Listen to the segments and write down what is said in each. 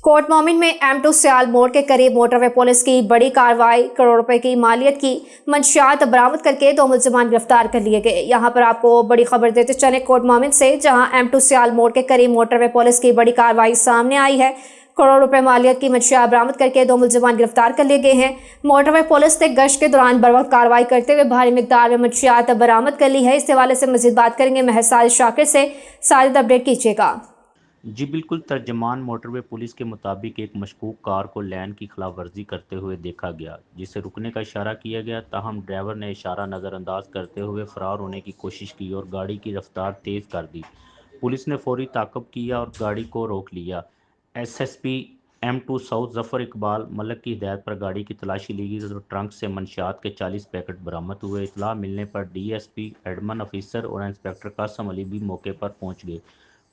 Coat मोमिन में M2 सियाल मोड़ के करीब मोटरवे पुलिस की बड़ी कार्रवाई। करोड़ रुपए की मालियत की मंशियात बरामद करके 2 मुलजिमान गिरफ्तार कर लिए गए। यहाँ पर आपको बड़ी खबर देते चले कोट मोमिन से, जहाँ M2 सियाल मोड़ के करीब मोटरवे पुलिस की बड़ी कार्रवाई सामने आई है। करोड़ रुपए मालियत की मंशियात बरामद करके 2 मुलजिमान गिरफ्तार कर लिए गए हैं। मोटरवे पुलिस ने गश्त के दौरान बरवक्त कार्रवाई करते हुए भारी मिकदार में मंशियात बरामद कर ली है। इस हवाले से मजीद बात करेंगे महसाज शाकिर से। साजिद अपडेट कीजिएगा। जी बिल्कुल, तर्जमान मोटरवे पुलिस के मुताबिक एक मशकूक कार को लैन की खिलाफ वर्जी करते हुए देखा गया, जिसे रुकने का इशारा किया गया। ताहम ड्राइवर ने इशारा नज़रअंदाज करते हुए फ़रार होने की कोशिश की और गाड़ी की रफ्तार तेज़ कर दी। पुलिस ने फौरी ताक़ब किया और गाड़ी को रोक लिया। SSP M2 South Zafar Iqbal Malik की हिदायत पर गाड़ी की तलाशी ली गई तो ट्रंक से मंशियात के 40 पैकेट बरामद हुए। इतला मिलने पर DSP एडमन ऑफिसर और इंस्पेक्टर कासम अली भी मौके पर पहुँच गए।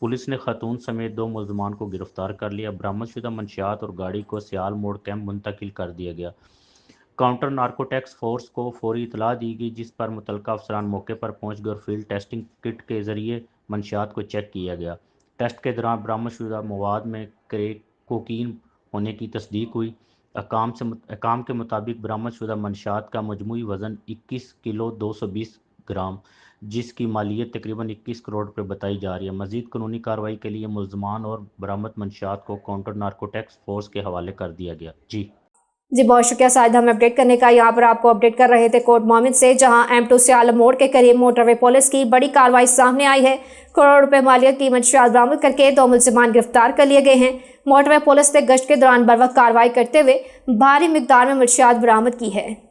पुलिस ने खातून समेत 2 मुलजमान को गिरफ्तार कर लिया। बरामदशुदा मंशियात और गाड़ी को सियाल मोड़ कैंप मुंतकिल कर दिया गया। काउंटर नार्कोटिक्स फोर्स को फौरी इतला दी गई, जिस पर मुतलका अफसरान मौके पर पहुंच गए और फील्ड टेस्टिंग किट के जरिए मंशियात को चेक किया गया। टेस्ट के दौरान बरामदशुदा मवाद में कोकीन होने की तस्दीक हुई। अकाम के मुताबिक बरामदशुदा मंशियात का मजमूई वज़न 21 किलो 220 ग्राम, जिसकी मालियत तकरीबन 21 करोड़ रुपये बताई जा रही है। मज़ीद कानूनी कार्रवाई के लिए मुलजमान और बरामद मंशियात को काउंटर नार्कोटिक्स फोर्स के हवाले कर दिया गया। जी बहुत शुक्रिया साजिद हमें अपडेट करने का। यहाँ पर आपको अपडेट कर रहे थे कोट मोमिन से, जहाँ M2 सियाल मोड़ के करीब मोटरवे पुलिस की बड़ी कार्रवाई सामने आई है। करोड़ रुपए मालियत की मंशियात बरामद करके 2 मुलजिमान गिरफ्तार कर लिए गए हैं। मोटरवे पुलिस ने गश्त के दौरान बरवक्त कार्रवाई करते हुए भारी मिकदार में मंशियात बरामद की है।